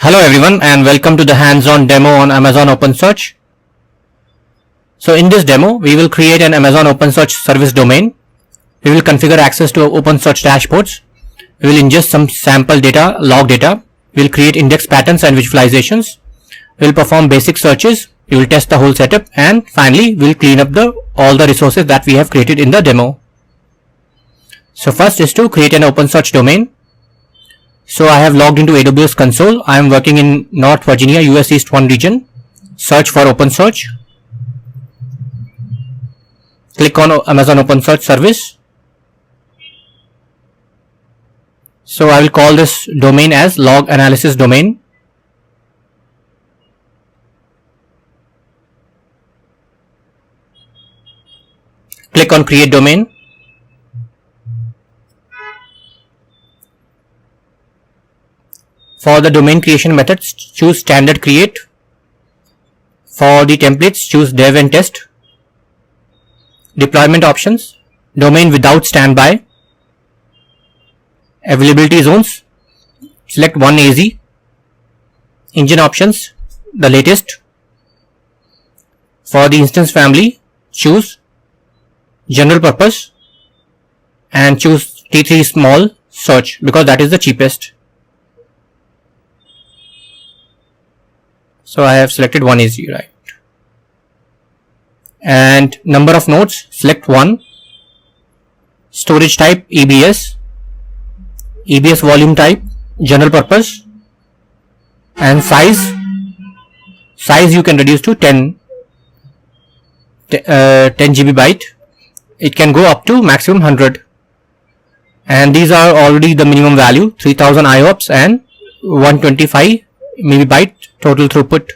Hello everyone and welcome to the hands-on demo on Amazon OpenSearch. So in this demo, we will create an Amazon OpenSearch service domain. We will configure access to OpenSearch dashboards. We will ingest some sample data, log data. We will create index patterns and visualizations. We will perform basic searches. We will test the whole setup, and finally we will clean up all the resources that we have created in the demo. So first is to create an OpenSearch domain. So I have logged into AWS console. I am working in North Virginia, US East 1 region. Search for OpenSearch. Click on Amazon OpenSearch service. So I will call this domain as log analysis domain. Click on create domain. For the domain creation methods, choose standard create. For the templates, choose dev and test. Deployment options, domain without standby. Availability zones, select 1 AZ. Engine options, the latest. For the instance family, choose general purpose and choose T3 small search because that is the cheapest. So I have selected 1 AZ, right? And number of nodes, select 1. Storage type, EBS. EBS volume type, general purpose. And size you can reduce to 10 GB byte. It can go up to maximum 100. And these are already the minimum value, 3000 IOPS and 125 MB total throughput.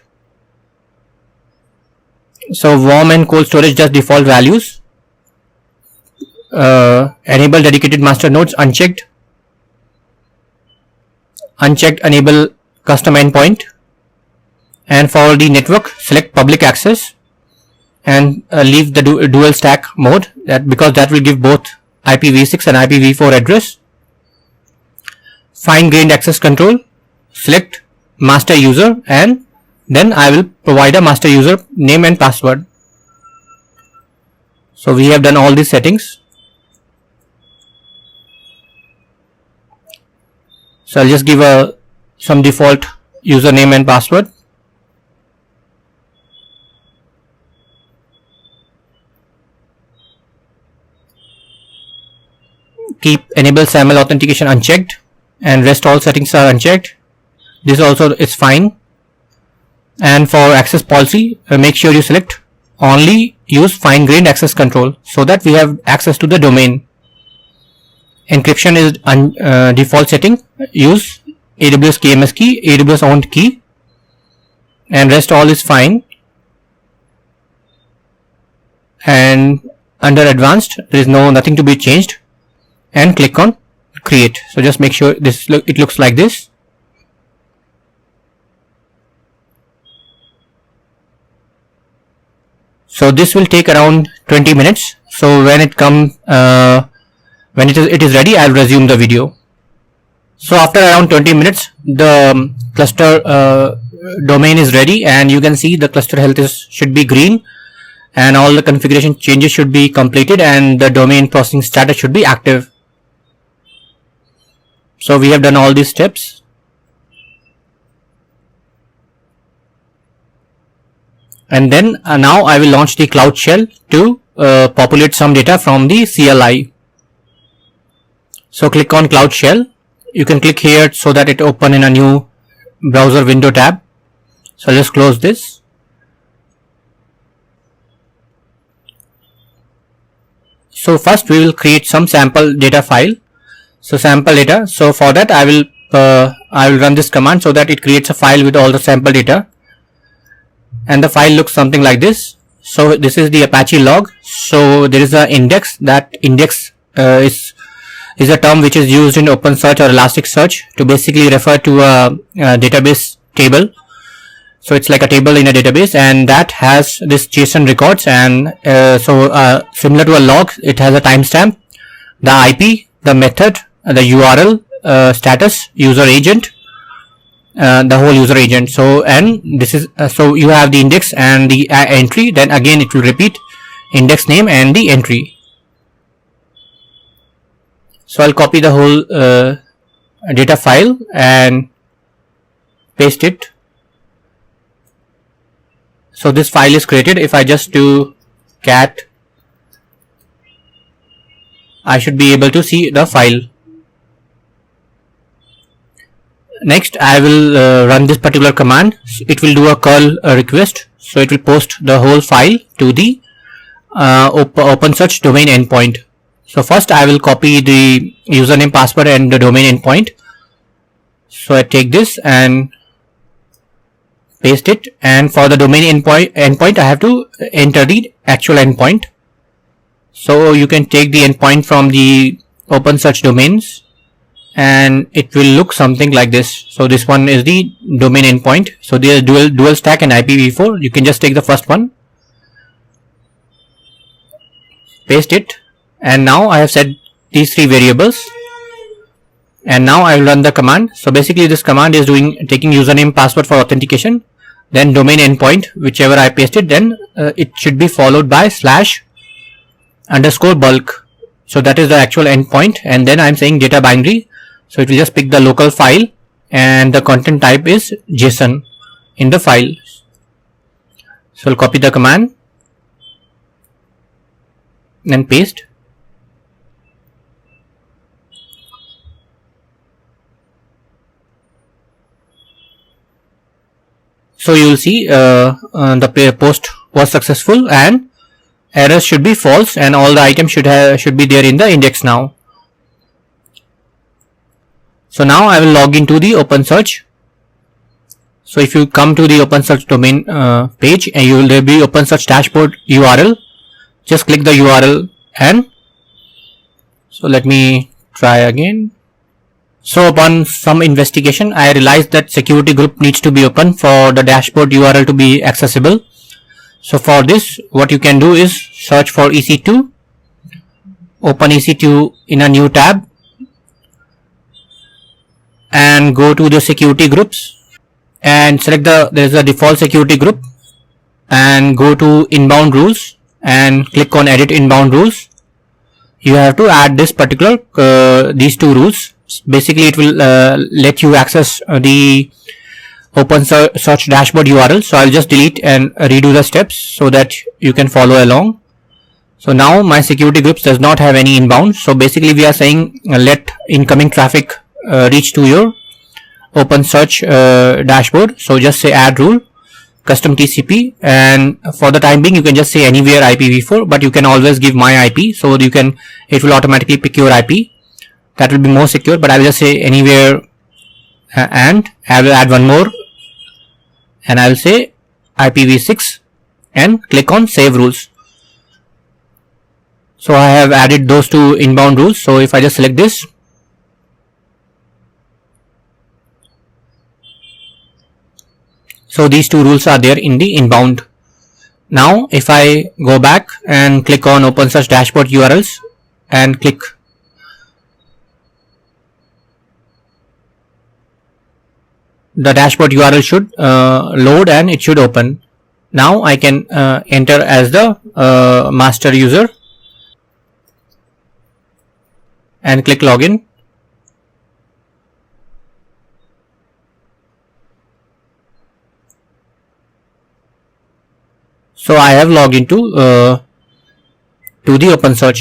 So warm and cold storage, just default values. Enable dedicated master nodes, unchecked. Unchecked enable custom endpoint. And for the network, select public access and leave the dual stack mode, because that will give both IPv6 and IPv4 address. Fine grained access control, select master user, and then I will provide a master user name and password. So we have done all these settings. So I'll just give some default username and password. Keep enable SAML authentication unchecked, and rest all settings are unchecked. This also is fine. And for access policy, make sure you select only use fine grained access control so that we have access to the domain. Encryption is default setting. Use AWS KMS key, AWS owned key, and rest all is fine. And under advanced, there is nothing to be changed. And click on create. So just make sure it looks like this. So this will take around 20 minutes. So when it is ready, I'll resume the video. So after around 20 minutes, the cluster domain is ready, and you can see the cluster health should be green, and all the configuration changes should be completed, and the domain processing status should be active. So we have done all these steps. And then now I will launch the Cloud Shell to populate some data from the CLI. So click on Cloud Shell. You can click here so that it open in a new browser window tab. So I'll just close this. So first we will create some sample data file. So sample data. So for that I will run this command so that it creates a file with all the sample data. And the file looks something like this. So this is the Apache log. So there is an index. That index is a term which is used in OpenSearch or Elasticsearch to basically refer to a database table. So it's like a table in a database, and that has this JSON records, and similar to a log, it has a timestamp, the IP, the method, the URL, status, user agent, the whole user agent. So, and this is so you have the index and the entry, then again it will repeat index name and the entry. So I'll copy the whole data file and paste it. So this file is created. If I just do cat, I should be able to see the file. Next, I will run this particular command. It will do a curl request. So it will post the whole file to the OpenSearch domain endpoint. So first I will copy the username, password and the domain endpoint. So I take this and paste it, and for the domain endpoint I have to enter the actual endpoint. So you can take the endpoint from the OpenSearch domains and it will look something like this. So this one is the domain endpoint. So there is dual stack and IPv4. You can just take the first one, paste it, and now I have set these three variables, and now I will run the command. So basically this command is taking username, password for authentication, then domain endpoint, whichever I pasted, then it should be followed by /_bulk. So that is the actual endpoint, and then I'm saying data binary. So it will just pick the local file and the content type is JSON in the file. So I'll copy the command and paste. So you will see the post was successful and errors should be false, and all the items should be there in the index now. So now I will log into the OpenSearch. So if you come to the OpenSearch domain page, and there will be OpenSearch dashboard URL. Just click the URL, and so let me try again. So upon some investigation, I realized that security group needs to be open for the dashboard URL to be accessible. So for this, what you can do is search for EC2, open EC2 in a new tab, and go to the security groups and select there is a default security group, and go to inbound rules and click on edit inbound rules. You have to add this particular these two rules. Basically it will let you access the OpenSearch dashboard URL. So I'll just delete and redo the steps so that you can follow along. So now my security groups does not have any inbound. So basically we are saying let incoming traffic reach to your OpenSearch dashboard. So just say add rule, custom TCP, and for the time being you can just say anywhere IPv4, but you can always give my IP, so it will automatically pick your IP. That will be more secure, but I will just say anywhere, and I will add one more, and I will say IPv6 and click on save rules. So I have added those two inbound rules. So if I just select this, so these two rules are there in the inbound. Now if I go back and click on OpenSearch dashboard URLs and click, the dashboard URL should load and it should open. Now I can enter as the master user and click login. So I have logged into to the OpenSearch.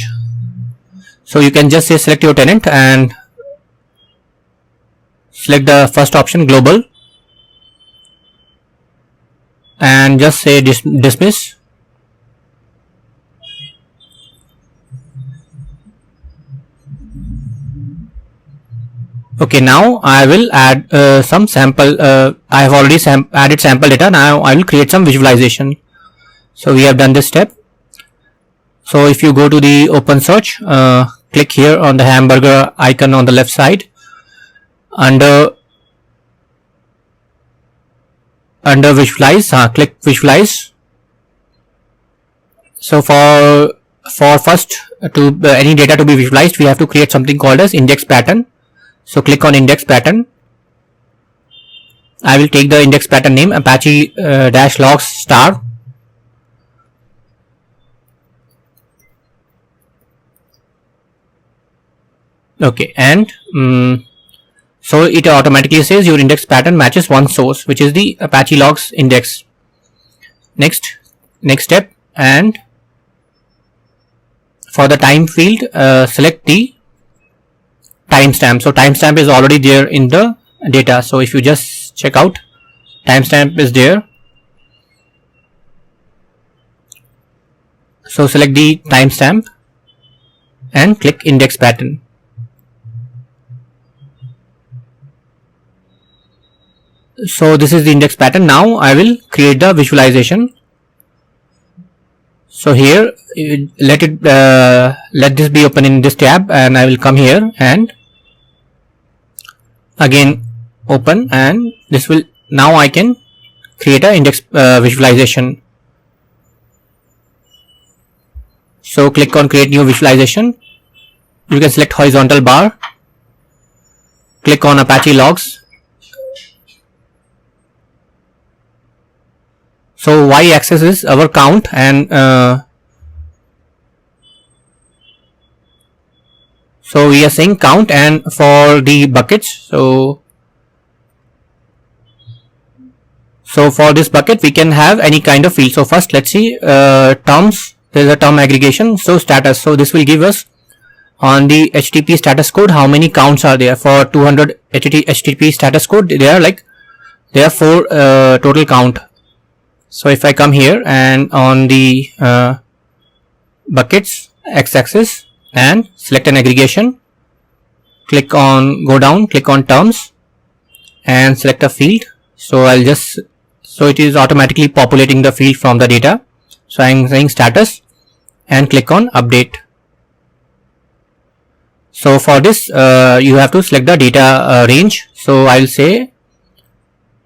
So you can just say select your tenant and select the first option, global, and just say dismiss. Okay, now I will add some sample. I have already added sample data. Now I will create some visualization. So we have done this step. So if you go to the OpenSearch, click here on the hamburger icon on the left side. Under visualize, click visualize. So for first to any data to be visualized, we have to create something called as index pattern. So click on index pattern I will take the index pattern name Apache dash logs star. Okay, and so it automatically says your index pattern matches one source, which is the Apache logs index. Next step, and for the time field, select the timestamp. So timestamp is already there in the data. So if you just check out, timestamp is there. So select the timestamp and click index pattern. So this is the index pattern. Now I will create the visualization. So here let this be open in this tab, and I will come here and again open, and this will, now I can create a index visualization. So click on create new visualization. You can select horizontal bar, click on Apache logs. So y-axis is our count, and so we are saying count, and for the buckets, so for this bucket we can have any kind of field. So first let's see terms. There is a term aggregation. So status. So this will give us on the HTTP status code how many counts are there. For 200 HTTP status code, there are 4 total count. So if I come here and on the buckets x-axis and select an aggregation, go down, click on terms and select a field. So it is automatically populating the field from the data. So I am saying status and click on update. So for this you have to select the data range. So I will say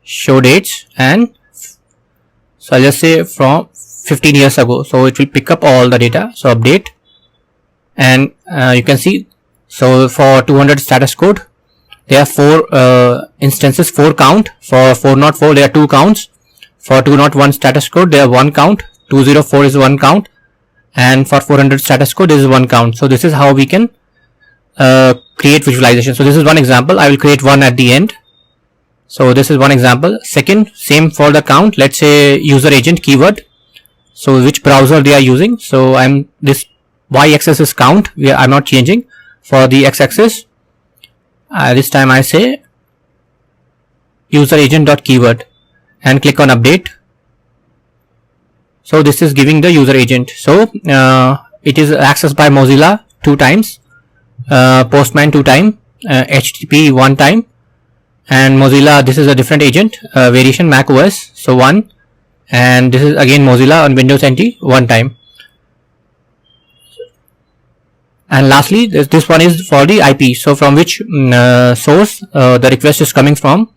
show dates, and so I'll just say from 15 years ago. So it will pick up all the data. So update, and you can see, so for 200 status code there are 4 instances, 4 count. For 404 there are 2 counts. For 201 status code there are 1 count. 204 is 1 count, and for 400 status code this is 1 count. So this is how we can create visualization. So this is one example. I will create one at the end. So this is one example. Second, same for the count. Let's say user agent keyword. So which browser they are using. So this y-axis is count. I'm not changing. For the x-axis, this time I say user agent dot keyword and click on update. So this is giving the user agent. So it is accessed by Mozilla 2 times, Postman 2 times, HTTP 1 time, and Mozilla, this is a different agent, variation Mac OS, so 1, and this is again Mozilla on Windows NT 1 time. And lastly, this one is for the IP. So from which source the request is coming from.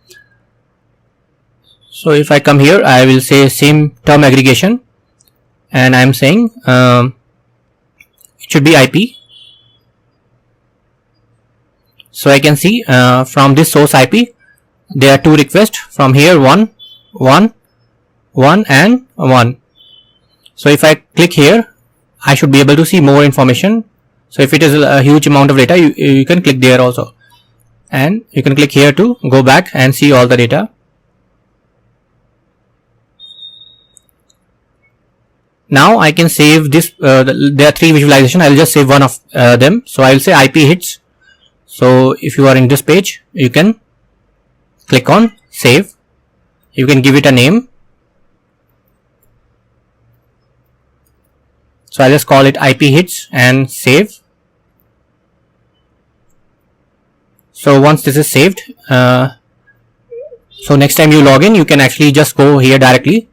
So if I come here, I will say same term aggregation, and I am saying it should be IP. So I can see from this source IP there are 2 requests. From here 1, 1, 1 and 1. So if I click here, I should be able to see more information. So if it is a huge amount of data, you can click there also, and you can click here to go back and see all the data. Now I can save this. There are 3 visualization. I will just save one of them. So I will say IP hits. So if you are in this page, you can click on save. You can give it a name. So I'll just call it IP hits and save. So once this is saved, so next time you log in, you can actually just go here directly.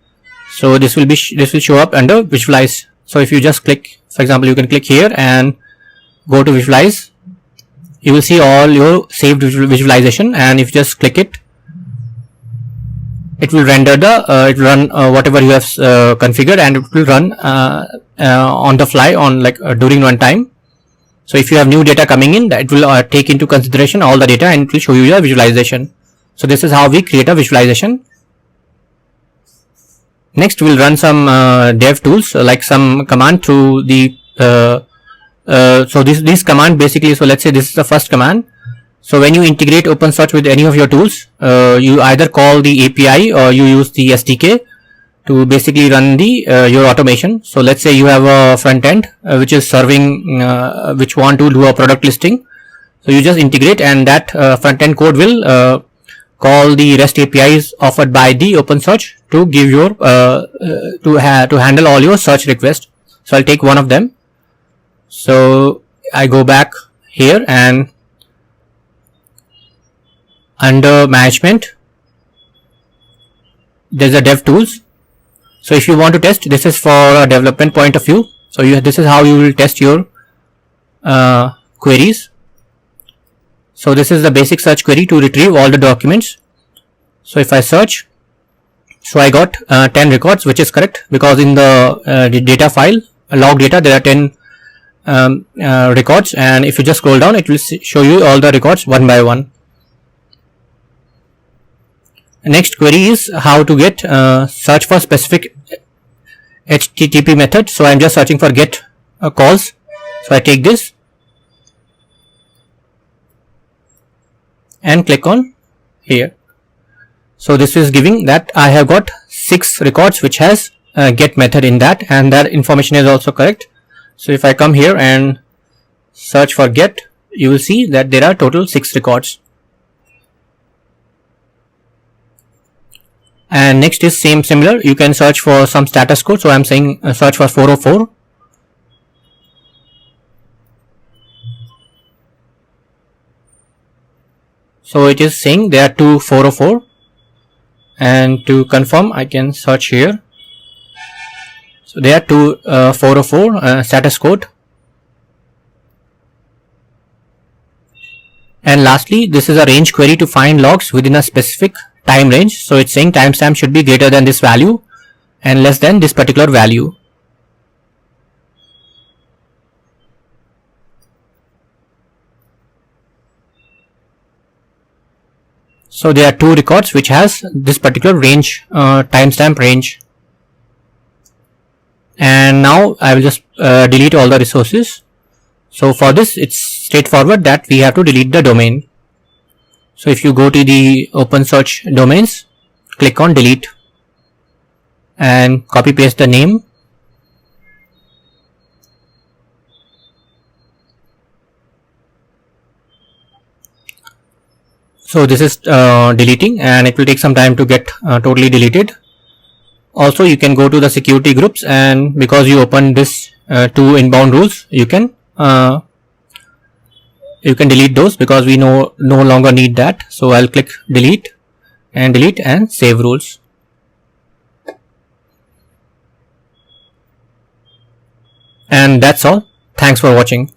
So this will show up under visualize. So if you just click, for example, you can click here and go to visualize. You will see all your saved visualization, and if you just click it, it will render it will run whatever you have configured, and it will run on the fly on during runtime. So if you have new data coming in, that will take into consideration all the data, and it will show you the visualization. So this is how we create a visualization. Next, we'll run some dev tools, like some command through the so this command basically, so let's say this is the first command. So when you integrate OpenSearch with any of your tools, you either call the API or you use the SDK to basically run the your automation. So let's say you have a front end which is serving which want to do a product listing. So you just integrate, and that front end code will call the REST APIs offered by the OpenSearch to give your to handle all your search requests. So I'll take one of them. So I go back here, and under management there's a dev tools. So if you want to test, this is for a development point of view. So this is how you will test your queries. So this is the basic search query to retrieve all the documents. So if I search, so I got 10 records, which is correct, because in the data file log data there are 10 records, and if you just scroll down, it will show you all the records one by one. Next query is how to get search for specific HTTP method. So I'm just searching for get calls. So I take this and click on here. So this is giving that I have got 6 records which has get method in that, and that information is also correct. So if I come here and search for get, you will see that there are total 6 records. And next is similar, you can search for some status code. So I'm saying search for 404. So it is saying there are 2 404, and to confirm I can search here. So there are 2 404 status code. And lastly, this is a range query to find logs within a specific time range. So it's saying timestamp should be greater than this value and less than this particular value. So there are 2 records which has this particular range, timestamp range. And now I will just delete all the resources. So for this, it's straightforward that we have to delete the domain. So if you go to the OpenSearch domains, click on delete and copy paste the name. So this is deleting, and it will take some time to get totally deleted. Also, you can go to the security groups, and because you opened this 2 inbound rules, you can delete those because we no longer need that. So I'll click delete and save rules. And that's all. Thanks for watching.